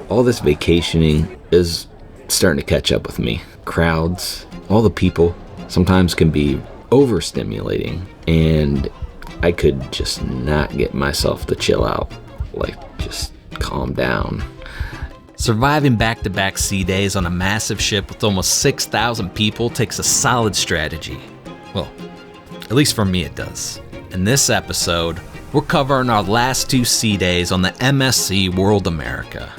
all this vacationing is starting to catch up with me. Crowds, all the people, sometimes can be overstimulating, and I could just not get myself to chill out, like just calm down. Surviving back-to-back sea days on a massive ship with almost 6,000 people takes a solid strategy. Well, at least for me it does. In this episode, we're covering our last 2 sea days on the MSC World America.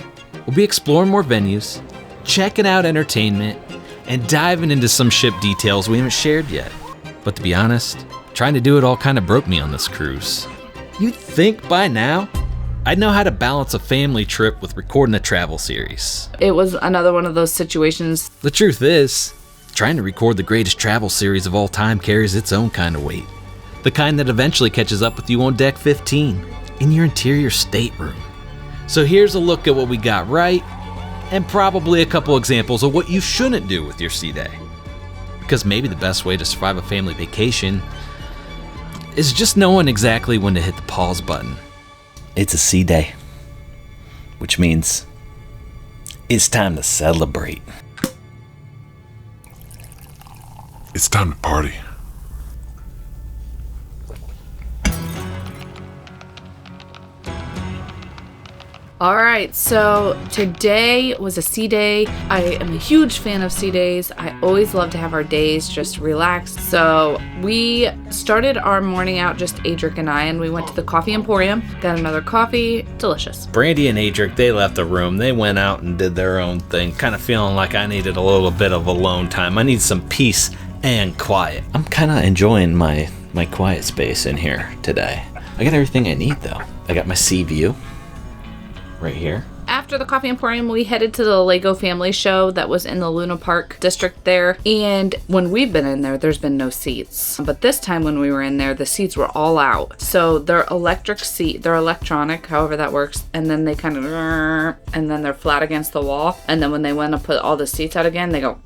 We'll be exploring more venues, checking out entertainment, and diving into some ship details we haven't shared yet. But to be honest, trying to do it all kind of broke me on this cruise. You'd think by now I'd know how to balance a family trip with recording a travel series. It was another one of those situations. The truth is, trying to record the greatest travel series of all time carries its own kind of weight. The kind that eventually catches up with you on deck 15, in your interior stateroom. So here's a look at what we got right, and probably a couple examples of what you shouldn't do with your sea day. Because maybe the best way to survive a family vacation is just knowing exactly when to hit the pause button. It's a sea day, which means it's time to celebrate. It's time to party. All right, so today was a sea day. I am a huge fan of sea days. I always love to have our days just relaxed. So we started our morning out, just Adric and I, and we went to the Coffee Emporium, got another coffee, delicious. Brandy and Adric, they left the room. They went out and did their own thing, kind of feeling like I needed a little bit of alone time. I need some peace and quiet. I'm kind of enjoying my quiet space in here today. I got everything I need though. I got my sea view right here. After the Coffee Emporium, we headed to the Lego Family Show that was in the Luna Park district there. And when we've been in there, there's been no seats. But this time when we were in there, the seats were all out. So they're they're electronic, however that works. And then they kind of, and then they're flat against the wall. And then when they want to put all the seats out again, they go,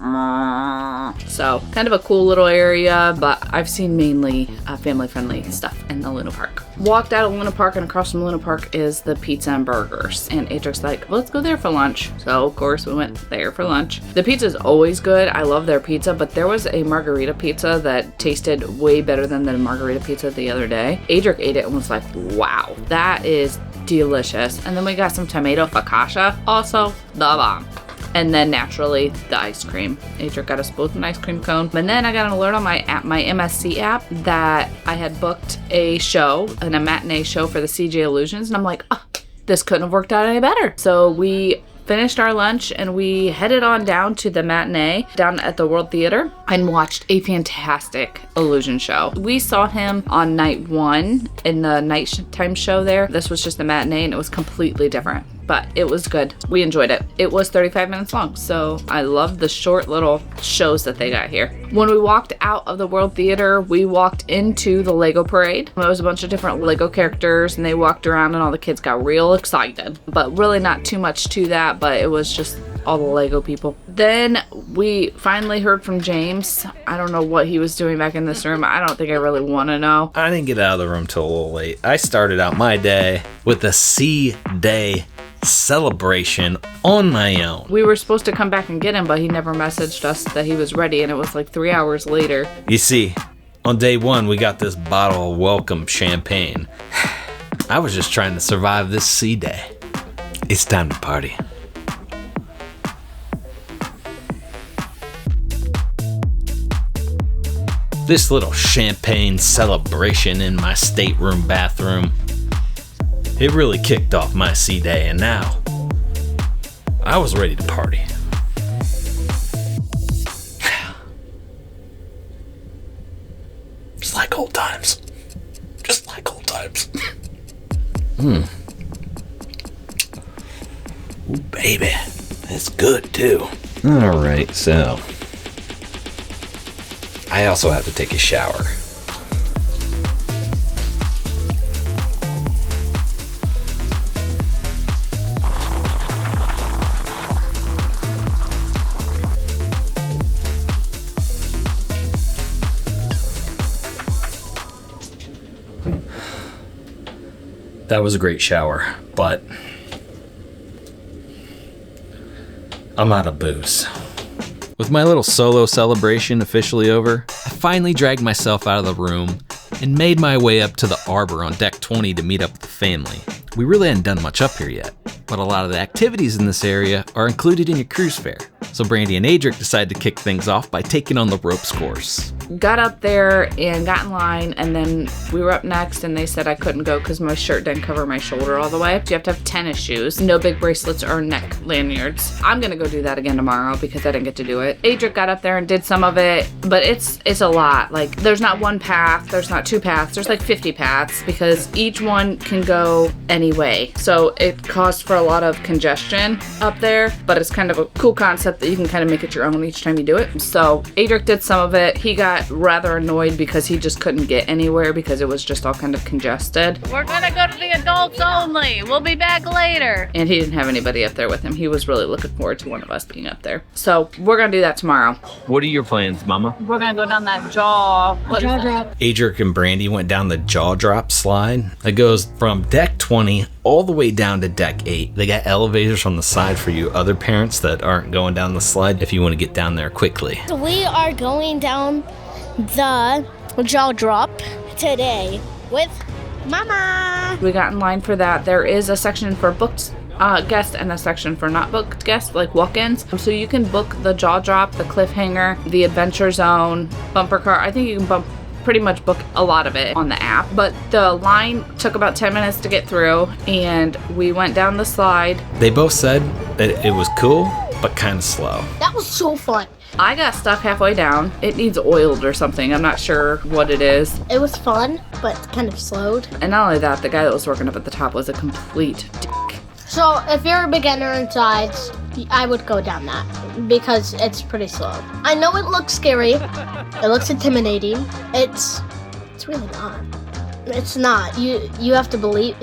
so kind of a cool little area. But I've seen mainly family-friendly stuff in the Luna Park. Walked out of Luna Park, and across from Luna Park is the pizza and burgers. And Adric's like, let's go there for lunch. So of course we went there for lunch. The pizza is always good. I love their pizza, but there was a margarita pizza that tasted way better than the margarita pizza the other day. Adric ate it and was like, wow, that is delicious. And then we got some tomato focaccia, also the bomb. And then naturally the ice cream. Adric got us both an ice cream cone. And then I got an alert on my app, my MSC app, that I had booked a show, a matinee show for the CJ Illusions. And I'm like, oh, this couldn't have worked out any better. So we finished our lunch and we headed on down to the matinee down at the World Theater and watched a fantastic illusion show. We saw him on night 1 in the nighttime show there. This was just the matinee and it was completely different, but it was good. We enjoyed it. It was 35 minutes long, so I love the short little shows that they got here. When we walked out of the World Theater, we walked into the Lego parade. There was a bunch of different Lego characters and they walked around and all the kids got real excited, but really not too much to that, but it was just all the Lego people. Then we finally heard from James. I don't know what he was doing back in this room. I don't think I really want to know. I didn't get out of the room till a little late. I started out my day with a sea day celebration on my own. We were supposed to come back and get him, but he never messaged us that he was ready, and it was like 3 hours later. You see, on day 1, we got this bottle of welcome champagne. I was just trying to survive this sea day. It's time to party. This little champagne celebration in my stateroom bathroom, it really kicked off my sea day, and now I was ready to party. Just like old times. Just like old times. Ooh, baby, it's good too. All right, so I also have to take a shower. That was a great shower, but I'm out of booze. With my little solo celebration officially over, I finally dragged myself out of the room and made my way up to the Harbour on deck 20 to meet up with the family. We really hadn't done much up here yet, but a lot of the activities in this area are included in your cruise fare. So Brandy and Adric decided to kick things off by taking on the ropes course. Got up there and got in line, and then we were up next, and they said I couldn't go because my shirt didn't cover my shoulder all the way. You have to have tennis shoes, no big bracelets or neck lanyards. I'm gonna go do that again tomorrow because I didn't get to do it. Adric got up there and did some of it, but it's a lot. Like, there's not one path, there's not two paths, there's like 50 paths because each one can go any way. So it caused for a lot of congestion up there, but it's kind of a cool concept that you can kind of make it your own each time you do it. So Adric did some of it. He got rather annoyed because he just couldn't get anywhere because it was just all kind of congested. We're gonna go to the adults only. We'll be back later. And he didn't have anybody up there with him. He was really looking forward to one of us being up there. So we're gonna do that tomorrow. What are your plans, Mama? We're gonna go down that jaw drop. Adric and Brandy went down the jaw drop slide that goes from deck 20 all the way down to deck 8. They got elevators on the side for you other parents that aren't going down the slide if you want to get down there quickly. We are going down the jaw drop today with Mama. We got in line for that. There is a section for booked guests and a section for not booked guests, like walk-ins. So you can book the jaw drop, the cliffhanger, the adventure zone, bumper car. I think you can pretty much book a lot of it on the app, but the line took about 10 minutes to get through, and we went down the slide. They both said that it was cool, but kind of slow. That was so fun. I got stuck halfway down. It needs oiled or something. I'm not sure what it is. It was fun, but kind of slowed. And not only that, the guy that was working up at the top was a complete dick. So if you're a beginner in sides, I would go down that because it's pretty slow. I know it looks scary. It looks intimidating. It's really not. It's not. You have to believe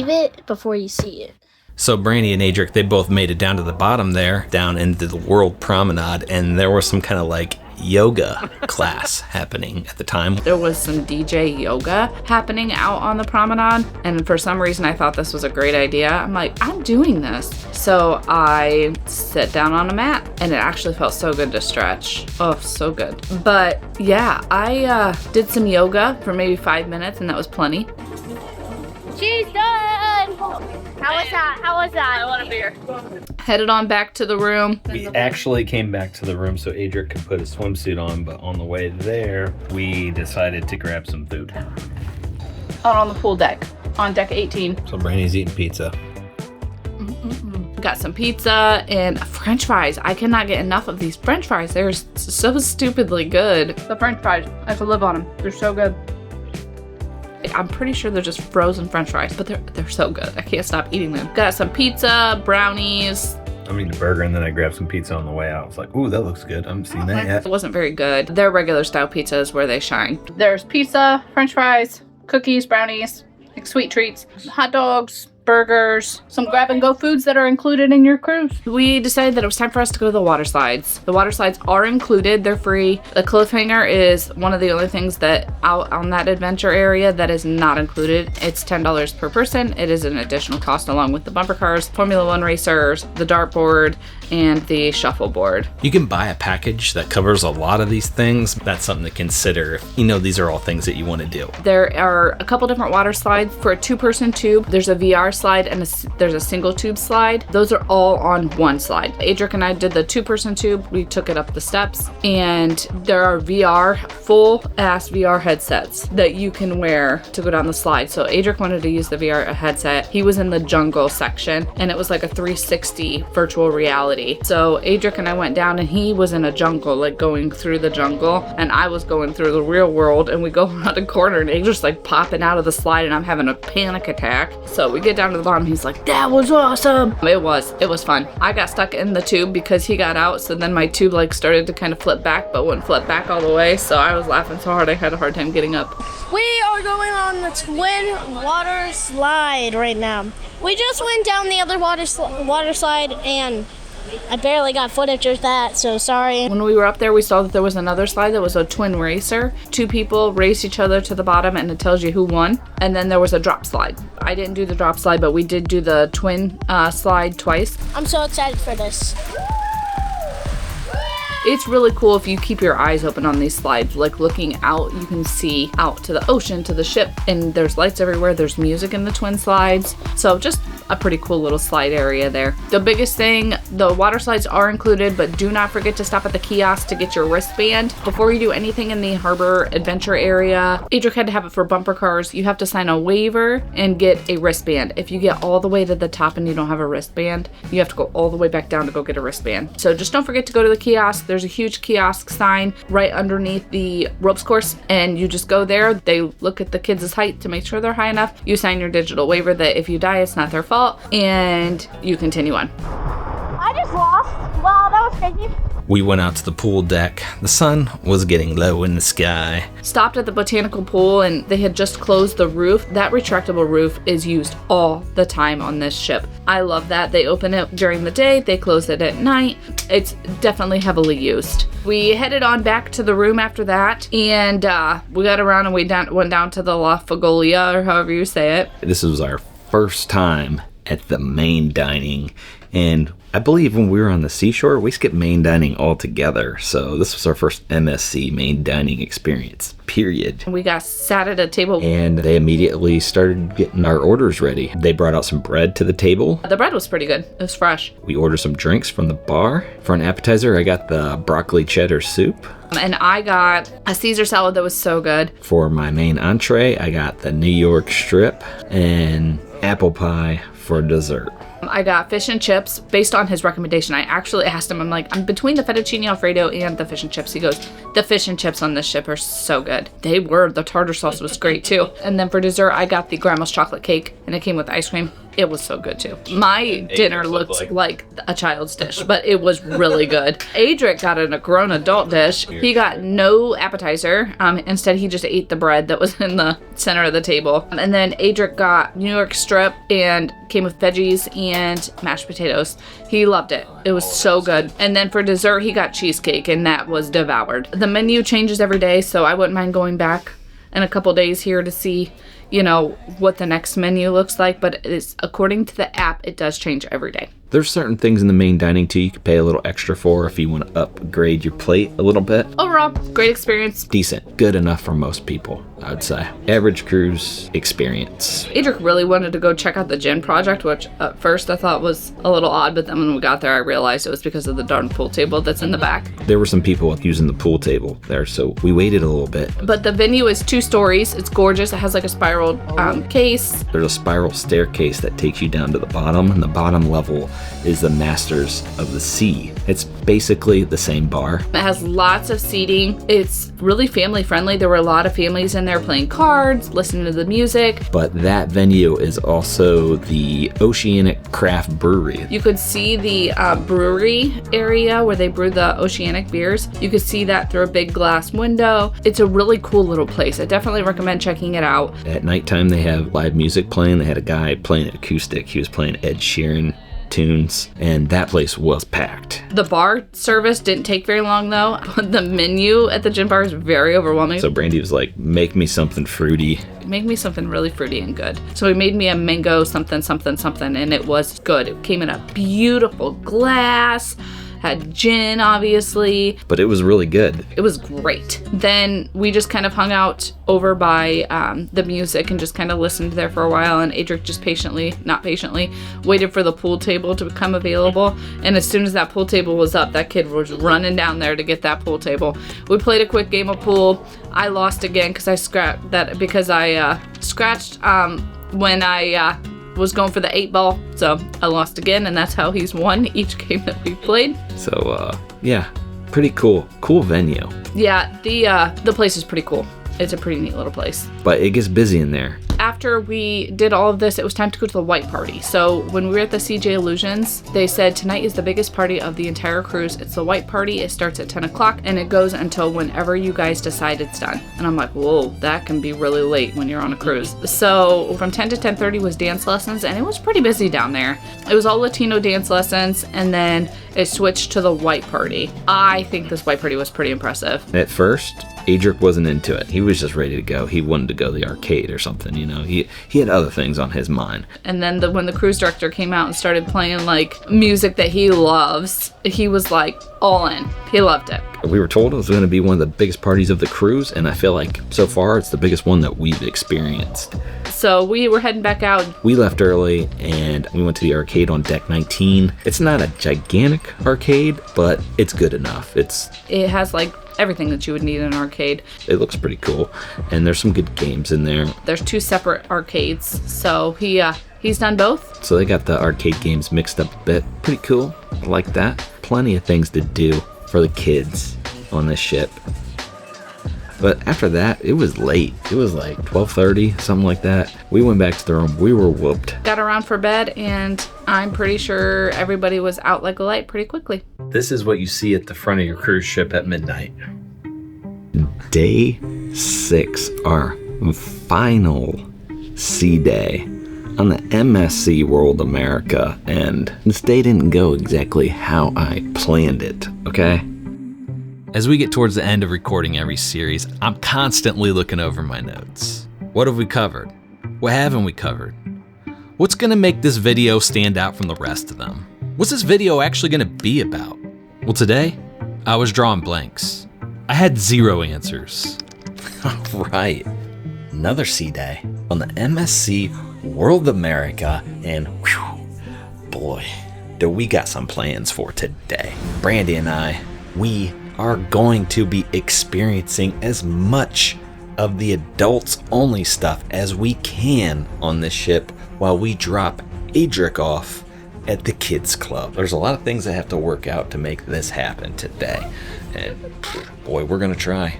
it before you see it. So Brandy and Adric, they both made it down to the bottom there, down into the World Promenade, and there was some kind of like yoga class happening at the time. There was some DJ yoga happening out on the promenade, and for some reason I thought this was a great idea. I'm like, I'm doing this. So I sat down on a mat, and it actually felt so good to stretch. Oh, so good. But yeah, I did some yoga for maybe 5 minutes, and that was plenty. She's done! How was that? I want a beer. Headed on back to the room. We actually came back to the room so Adric could put a swimsuit on, but on the way there, we decided to grab some food. Out on the pool deck, on deck 18. So Brandy's eating pizza. Got some pizza and french fries. I cannot get enough of these french fries. They're so stupidly good. The french fries, I could live on them. They're so good. I'm pretty sure they're just frozen french fries, but they're so good. I can't stop eating them. Got some pizza, brownies. I'm eating a burger and then I grabbed some pizza on the way out. I was like, ooh, that looks good. I haven't seen that yet. It wasn't very good. Their regular style pizza is where they shine. There's pizza, french fries, cookies, brownies, like sweet treats, hot dogs, burgers, some grab and go foods that are included in your cruise. We decided that it was time for us to go to the water slides. The water slides are included, they're free. The cliffhanger is one of the only things that out on that adventure area that is not included. It's $10 per person. It is an additional cost along with the bumper cars, Formula One racers, the dartboard, and the shuffleboard. You can buy a package that covers a lot of these things. That's something to consider. You know, these are all things that you want to do. There are a couple different water slides. For a 2-person tube, there's a VR slide and there's a single tube slide. Those are all on one slide. Adric and I did the 2-person tube. We took it up the steps, and there are full ass VR headsets that you can wear to go down the slide. So Adric wanted to use the VR headset. He was in the jungle section, and it was like a 360 virtual reality. So Adric and I went down, and he was in a jungle, like going through the jungle, and I was going through the real world, and we go around a corner, and Adric's like popping out of the slide, and I'm having a panic attack. So we get down to the bottom. He's like, that was awesome. It was fun. I got stuck in the tube because he got out, so then my tube like started to kind of flip back, but wouldn't flip back all the way. So I was laughing so hard I had a hard time getting up. We are going on the twin water slide right now. We just went down the other water slide, and I barely got footage of that, so sorry. When we were up there, we saw that there was another slide that was a twin racer. 2 people race each other to the bottom and it tells you who won. And then there was a drop slide. I didn't do the drop slide, but we did do the twin slide twice. I'm so excited for this. It's really cool if you keep your eyes open on these slides. Like looking out, you can see out to the ocean, to the ship, and there's lights everywhere. There's music in the twin slides. So just a pretty cool little slide area there. The biggest thing, the water slides are included, but do not forget to stop at the kiosk to get your wristband. Before you do anything in the Harbour adventure area, Adric had to have it for bumper cars. You have to sign a waiver and get a wristband. If you get all the way to the top and you don't have a wristband, you have to go all the way back down to go get a wristband. So just don't forget to go to the kiosk. There's a huge kiosk sign right underneath the ropes course, and you just go there. They look at the kids' height to make sure they're high enough. You sign your digital waiver that if you die, it's not their fault, and you continue on. I just lost. Wow, that was crazy. We went out to the pool deck. The sun was getting low in the sky. Stopped at the botanical pool, and they had just closed the roof. That retractable roof is used all the time on this ship. I love that. They open it during the day, they close it at night. It's definitely heavily used. We headed on back to the room after that, and we got around and we went down to the La Foglia, or however you say it. This was our first time at the main dining, and I believe when we were on the seashore, we skipped main dining altogether. So this was our first MSC main dining experience, period. We got sat at a table. And they immediately started getting our orders ready. They brought out some bread to the table. The bread was pretty good. It was fresh. We ordered some drinks from the bar. For an appetizer, I got the broccoli cheddar soup. And I got a Caesar salad that was so good. For my main entree, I got the New York strip and apple pie for dessert. I got fish and chips based on his recommendation. I actually asked him, I'm like, I'm between the fettuccine alfredo and the fish and chips. He goes, the fish and chips on this ship are so good. They were. The tartar sauce was great too. And then for dessert, I got the grandma's chocolate cake, and it came with ice cream. It was so good too. My dinner looked like a child's dish, but it was really good. Adric got a grown adult dish. He got no appetizer. Instead, he just ate the bread that was in the center of the table. And then Adric got New York strip and came with veggies and mashed potatoes. He loved it. It was so good. And then for dessert, he got cheesecake, and that was devoured. The menu changes every day, so I wouldn't mind going back in a couple days here to see, you know, what the next menu looks like, but it's according to the app, it does change every day. There's certain things in the main dining too you could pay a little extra for if you want to upgrade your plate a little bit. Overall, great experience. Decent. Good enough for most people, I would say. Average cruise experience. Adric really wanted to go check out the gin project, which at first I thought was a little odd, but then when we got there, I realized it was because of the darn pool table that's in the back. There were some people using the pool table there, so we waited a little bit. But the venue is 2 stories. It's gorgeous. It has like a spiral case. There's a spiral staircase that takes you down to the bottom, and the bottom level is the Masters of the Sea. It's basically the same bar. It has lots of seating. It's really family friendly. There were a lot of families in there playing cards, listening to the music. But that venue is also the Oceanic Craft Brewery. You could see the brewery area where they brew the oceanic beers. You could see that through a big glass window. It's a really cool little place. I definitely recommend checking it out. At nighttime, they have live music playing. They had a guy playing acoustic. He was playing Ed Sheeran tunes, and that place was packed. The bar service didn't take very long though. The menu at the gin bar is very overwhelming. So Brandy was like, make me something fruity. Make me something really fruity and good. So he made me a mango something, and it was good. It came in a beautiful glass. Had gin, obviously. But it was really good. It was great. Then we just kind of hung out over by the music and just kind of listened there for a while. And Adric just not patiently, waited for the pool table to become available. And as soon as that pool table was up, that kid was running down there to get that pool table. We played a quick game of pool. I lost again because I scratched when I was going for the 8-ball, so I lost again, and that's how he's won each game that we played. So yeah, pretty cool venue. Yeah, the place is pretty cool. It's a pretty neat little place. But it gets busy in there. After we did all of this, it was time to go to the white party. So when we were at the CJ Illusions, they said tonight is the biggest party of the entire cruise. It's the white party. It starts at 10 o'clock and it goes until whenever you guys decide it's done. And I'm like, whoa, that can be really late when you're on a cruise. So from 10 to 10:30 was dance lessons, and it was pretty busy down there. It was all Latino dance lessons, and then it switched to the white party. I think this white party was pretty impressive. At first, Adric wasn't into it. He was just ready to go. He wanted to go to the arcade or something, you know. He had other things on his mind. And then when the cruise director came out and started playing like music that he loves, he was like all in. He loved it. We were told it was going to be one of the biggest parties of the cruise, and I feel like so far it's the biggest one that we've experienced. So we were heading back out. We left early and we went to the arcade on deck 19. It's not a gigantic arcade, but it's good enough. It has like everything that you would need in an arcade. It looks pretty cool, and there's some good games in there. There's 2 separate arcades, so he's done both. So they got the arcade games mixed up a bit. Pretty cool. I like that. Plenty of things to do for the kids on this ship. But after that, it was late. It was like 12:30, something like that. We went back to the room. We were whooped. Got around for bed, and I'm pretty sure everybody was out like a light pretty quickly. This is what you see at the front of your cruise ship at midnight. Day 6, our final sea day on the MSC World America, and this day didn't go exactly how I planned it, okay? As we get towards the end of recording every series, I'm constantly looking over my notes. What have we covered? What haven't we covered? What's gonna make this video stand out from the rest of them? What's this video actually gonna be about? Well, today, I was drawing blanks. I had 0 answers. Right. Another sea day on the MSC World America, and whew, boy, do we got some plans for today. Brandy and I, we are going to be experiencing as much of the adults only stuff as we can on this ship while we drop Adric off at the kids club. There's a lot of things that have to work out to make this happen today, and boy, we're gonna try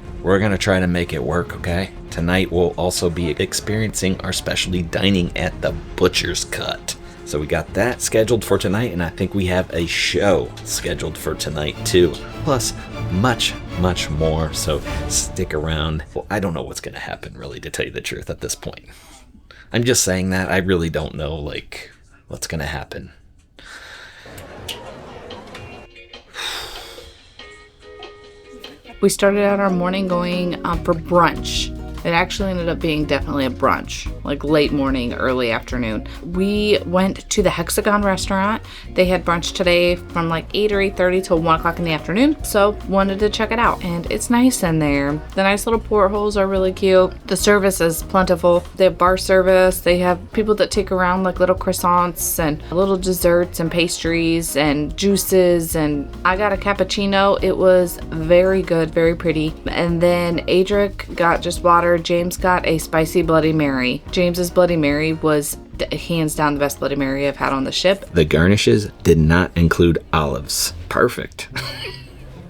to make it work. Okay, tonight we'll also be experiencing our specialty dining at the Butcher's Cut. So we got that scheduled for tonight, and I think we have a show scheduled for tonight too. Plus much, much more, so stick around. Well, I don't know what's going to happen, really, to tell you the truth at this point. I'm just saying that. I really don't know, like, what's going to happen. We started out our morning going for brunch. It actually ended up being definitely a brunch, like late morning, early afternoon. We went to the Hexagon restaurant. They had brunch today from like 8 or 8:30 till 1 o'clock in the afternoon. So wanted to check it out, and it's nice in there. The nice little portholes are really cute. The service is plentiful. They have bar service. They have people that take around like little croissants and little desserts and pastries and juices. And I got a cappuccino. It was very good, very pretty. And then Adric got just water. James got a spicy Bloody Mary. James's Bloody Mary was hands down the best Bloody Mary I've had on the ship. The garnishes did not include olives. Perfect.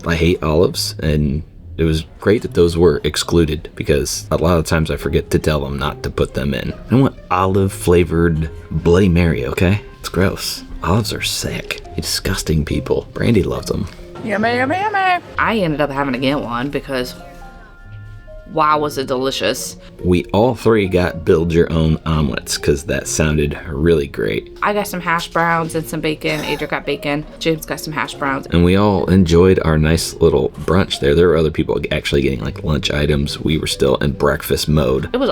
I hate olives, and it was great that those were excluded, because a lot of times I forget to tell them not to put them in. I want olive flavored Bloody Mary, okay? It's gross. Olives are sick. You disgusting people. Brandy loves them. Yummy, yummy, yummy. I ended up having to get one because wow, was it delicious. We all 3 got build your own omelets because that sounded really great. I got some hash browns and some bacon. Adric got bacon. James got some hash browns. And we all enjoyed our nice little brunch there. There were other people actually getting like lunch items. We were still in breakfast mode. It was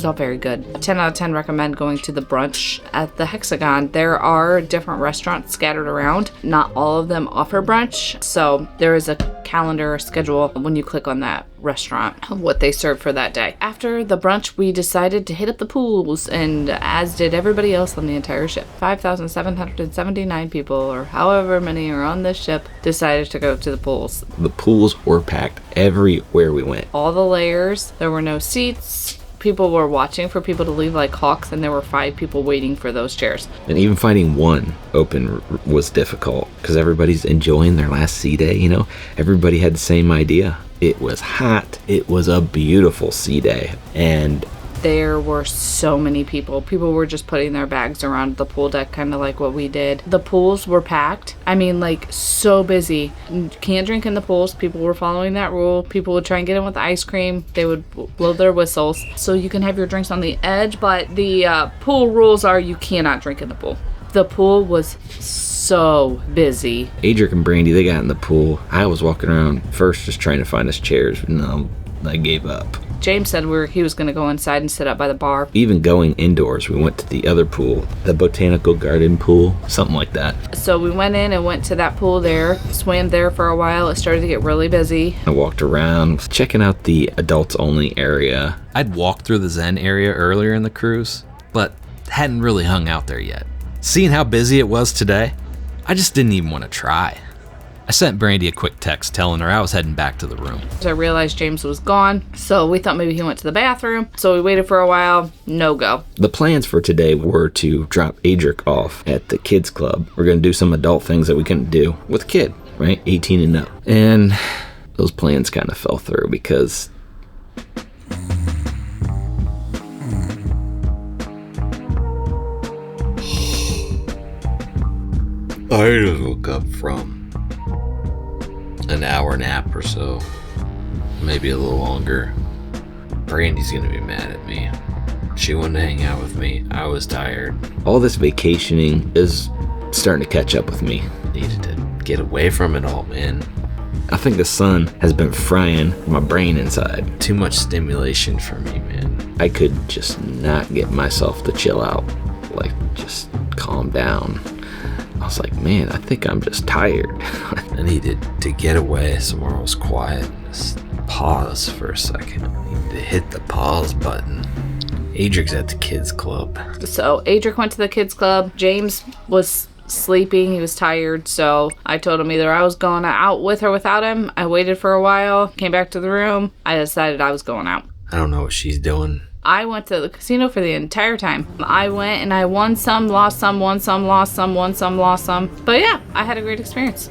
all very good. 10 out of 10 recommend going to the brunch at the Hexagon. There are different restaurants scattered around. Not all of them offer brunch. So there is a calendar schedule when you click on that restaurant of what they serve for that day. After the brunch, we decided to hit up the pools, and as did everybody else on the entire ship. 5,779 people, or however many are on this ship, decided to go to the pools. The pools were packed everywhere we went. All the layers. There were no seats. People were watching for people to leave like hawks, and there were 5 people waiting for those chairs. And even finding one open was difficult because everybody's enjoying their last sea day, you know? Everybody had the same idea. It was hot. It was a beautiful sea day. And There were so many people. People were just putting their bags around the pool deck, kind of like what we did. The pools were packed. I mean, like, so busy. You can't drink in the pools. People were following that rule. People would try and get in with the ice cream. They would blow their whistles. So you can have your drinks on the edge, but the pool rules are you cannot drink in the pool. The pool was so busy. Adric and Brandy, they got in the pool. I was walking around first just trying to find us chairs, but no, I gave up. James said he was going to go inside and sit up by the bar. Even going indoors, we went to the other pool, the botanical garden pool, something like that. So we went in and went to that pool there, swam there for a while. It started to get really busy. I walked around, checking out the adults only area. I'd walked through the Zen area earlier in the cruise, but hadn't really hung out there yet. Seeing how busy it was today, I just didn't even want to try. I sent Brandy a quick text telling her I was heading back to the room. I realized James was gone, so we thought maybe he went to the bathroom. So we waited for a while, no go. The plans for today were to drop Adric off at the kids club. We're going to do some adult things that we couldn't do with a kid, right? 18 and up. And those plans kind of fell through because I just woke up from an hour nap or so, maybe a little longer. Brandy's gonna be mad at me. She wanted to hang out with me. I was tired. All this vacationing is starting to catch up with me. Needed to get away from it all, man. I think the sun has been frying my brain inside. Too much stimulation for me, man. I could just not get myself to chill out, like just calm down. I was like, man, I think I'm just tired. I needed to get away somewhere it was quiet. Just pause for a second. I needed to hit the pause button. Adric's at the kids club. So Adric went to the kids club. James was sleeping. He was tired. So I told him either I was going out with or without him. I waited for a while, came back to the room. I decided I was going out. I don't know what she's doing. I went to the casino for the entire time. I went and I won some, lost some, won some, lost some, won some, lost some. But yeah, I had a great experience.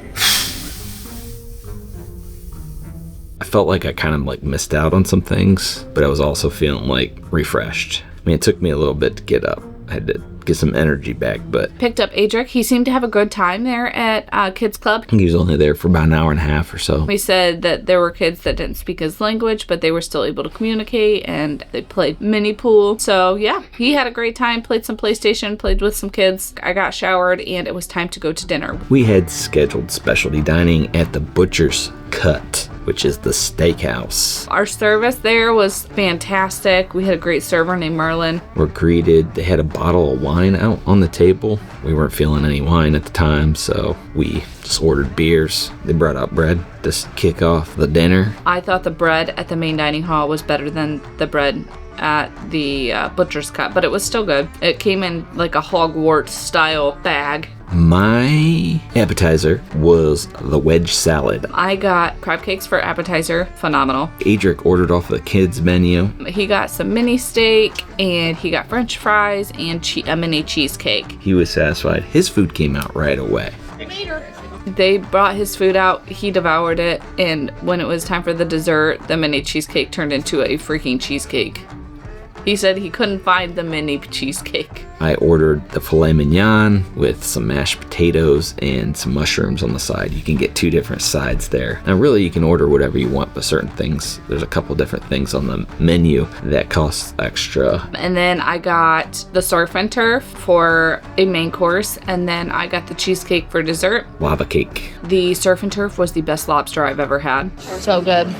I felt like I kind of like missed out on some things, but I was also feeling like refreshed. I mean, it took me a little bit to get up. I had to get some energy back, but picked up Adric. He seemed to have a good time there at Kids Club. I think he was only there for about an hour and a half or so. We said that there were kids that didn't speak his language, but they were still able to communicate, and they played mini pool. So yeah, he had a great time, played some PlayStation, played with some kids. I got showered, and it was time to go to dinner. We had scheduled specialty dining at the Butcher's Cut, which is the steakhouse. Our service there was fantastic. We had a great server named Merlin. We're greeted. They had a bottle of wine out on the table. We weren't feeling any wine at the time, so we just ordered beers. They brought out bread to kick off the dinner. I thought the bread at the main dining hall was better than the bread at the Butcher's Cut, but it was still good. It came in like a Hogwarts style bag. My appetizer was the wedge salad. I got crab cakes for appetizer. Phenomenal. Adric ordered off the kids menu. He got some mini steak, and he got french fries and a mini cheesecake. He was satisfied. His food came out right away. They brought his food out. He devoured it. And when it was time for the dessert, the mini cheesecake turned into a freaking cheesecake. He said he couldn't find the mini cheesecake. I ordered the filet mignon with some mashed potatoes and some mushrooms on the side. You can get 2 different sides there. Now really you can order whatever you want, but certain things, there's a couple different things on the menu that costs extra. And then I got the surf and turf for a main course, and then I got the cheesecake for dessert. Lava cake. The surf and turf was the best lobster I've ever had. So good.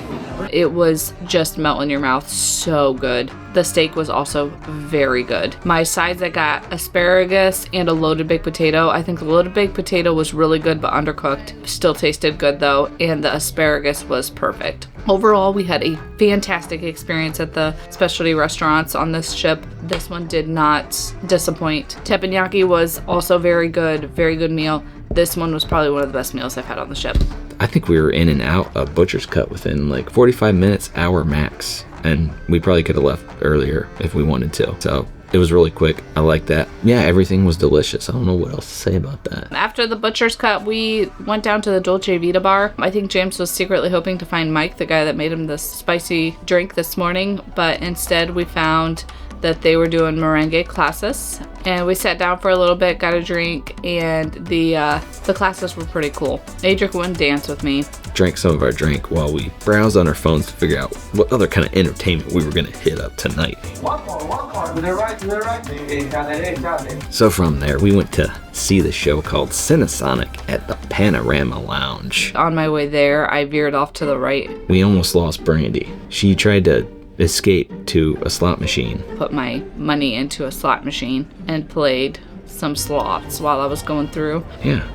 It was just melt in your mouth. So good. The steak was also very good. My sides, I got asparagus and a loaded baked potato. I think the loaded baked potato was really good but undercooked. Still tasted good though, and the asparagus was perfect. Overall, we had a fantastic experience at the specialty restaurants on this ship. This one did not disappoint. Teppanyaki was also very good meal. This one was probably one of the best meals I've had on the ship. I think we were in and out of Butcher's Cut within like 45 minutes, hour max. And we probably could have left earlier if we wanted to. So It was really quick. I like that. Yeah, everything was delicious. I don't know what else to say about that. After the butcher's cut, we went down to the Dolce Vita bar. I think James was secretly hoping to find Mike, the guy that made him this spicy drink this morning, but instead we found that they were doing merengue classes, and we sat down for a little bit, got a drink, and the classes were pretty cool. Adric wouldn't dance with me. Drank some of our drink while we browsed on our phones to figure out what other kind of entertainment we were going to hit up tonight. So from there, we went to see the show called CineSonic at the Panorama Lounge. On my way there, I veered off to the right. We almost lost Brandy. She tried to escape to a slot machine. Put my money into a slot machine and played some slots while I was going through. Yeah.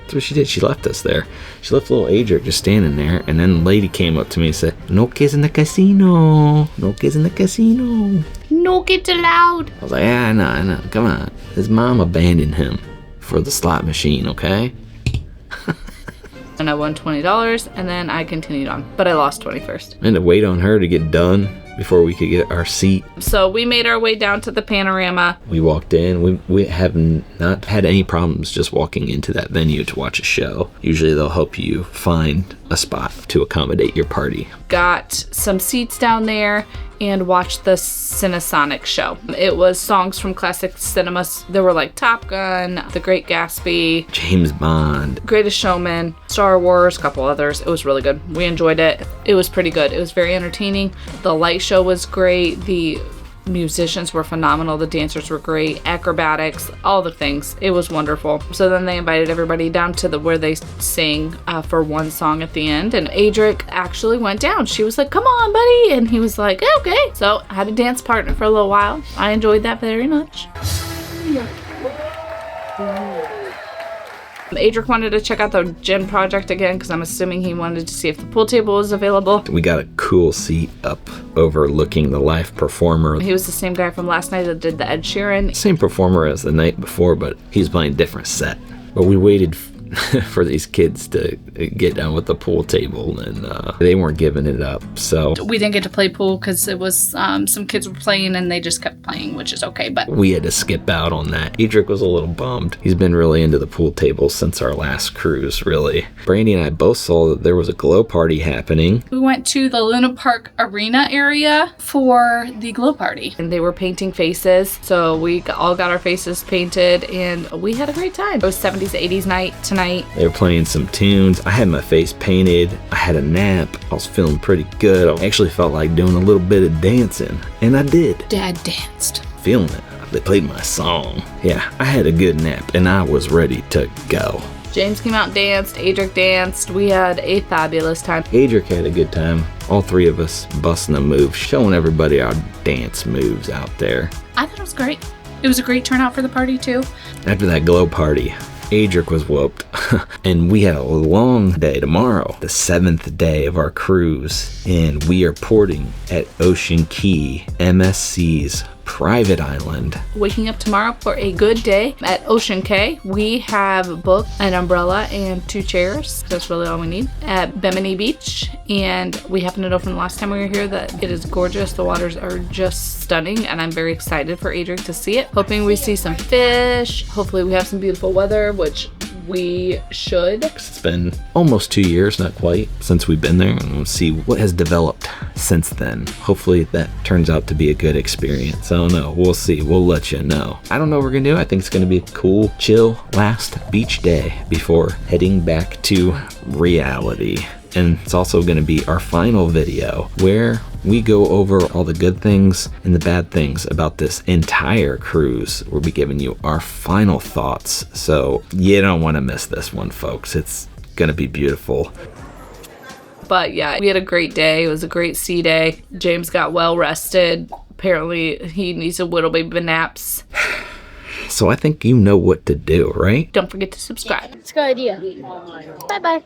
That's what she did. She left us there. She left little Adric just standing there, and then the lady came up to me and said, "No kids in the casino. No kids in the casino. No kids allowed." I was like, I know. Come on. His mom abandoned him for the slot machine, okay? And I won $20, and then I continued on. But I lost 21st. I had to wait on her to get done before we could get our seat. So we made our way down to the Panorama. We walked in. We have not had any problems just walking into that venue to watch a show. Usually they'll help you find a spot to accommodate your party. Got some seats down there and watched the CineSonic show. It was songs from classic cinemas. There were like Top Gun, The Great Gatsby, James Bond, Greatest Showman, Star Wars, a couple others. It was really good. We enjoyed it. It was pretty good. It was very entertaining. The light show was great. The musicians were phenomenal. The dancers were great. Acrobatics, all the things. It was wonderful. So then they invited everybody down to where they sing for one song at the end. And Adric actually went down. She was like, "Come on, buddy." And he was like, "Okay." So I had a dance partner for a little while. I enjoyed that very much. Adric wanted to check out the gym project again because I'm assuming he wanted to see if the pool table was available. We got a cool seat up overlooking the live performer. He was the same guy from last night that did the Ed Sheeran. Same performer as the night before, but he's playing a different set. But we waited for these kids to get down with the pool table, and they weren't giving it up. So we didn't get to play pool because it was some kids were playing and they just kept playing, which is okay, but we had to skip out on that. Adric was a little bummed. He's been really into the pool table since our last cruise, really. Brandy and I both saw that there was a glow party happening. We went to the Luna Park Arena area for the glow party, and they were painting faces, so we all got our faces painted, and we had a great time. It was 70s, 80s night tonight. They were playing some tunes. I had my face painted. I had a nap. I was feeling pretty good. I actually felt like doing a little bit of dancing, and I did. Dad danced. Feeling it. They played my song. Yeah, I had a good nap, and I was ready to go. James came out and danced. Adric danced. We had a fabulous time. Adric had a good time. All three of us busting a move, showing everybody our dance moves out there. I thought it was great. It was a great turnout for the party, too. After that glow party, Adric was whooped, and we had a long day tomorrow, the 7th day of our cruise, and we are porting at Ocean Key, MSC's private island. Waking up tomorrow for a good day at Ocean Cay. We have booked an umbrella and 2 chairs. That's really all we need at Bimini Beach. And we happen to know from the last time we were here that it is gorgeous. The waters are just stunning, and I'm very excited for Adric to see it. Hoping we see some fish. Hopefully we have some beautiful weather, which we should. It's been almost 2 years, not quite, since we've been there, and we'll see what has developed since then. Hopefully that turns out to be a good experience. I don't know. We'll see. We'll let you know. I don't know what we're gonna do. I think it's gonna be a cool, chill last beach day before heading back to reality. And it's also going to be our final video where we go over all the good things and the bad things about this entire cruise. We'll be giving you our final thoughts. So you don't want to miss this one, folks. It's going to be beautiful. But yeah, we had a great day. It was a great sea day. James got well rested. Apparently he needs a little baby naps. So I think you know what to do, right? Don't forget to subscribe. It's a good idea. Bye-bye.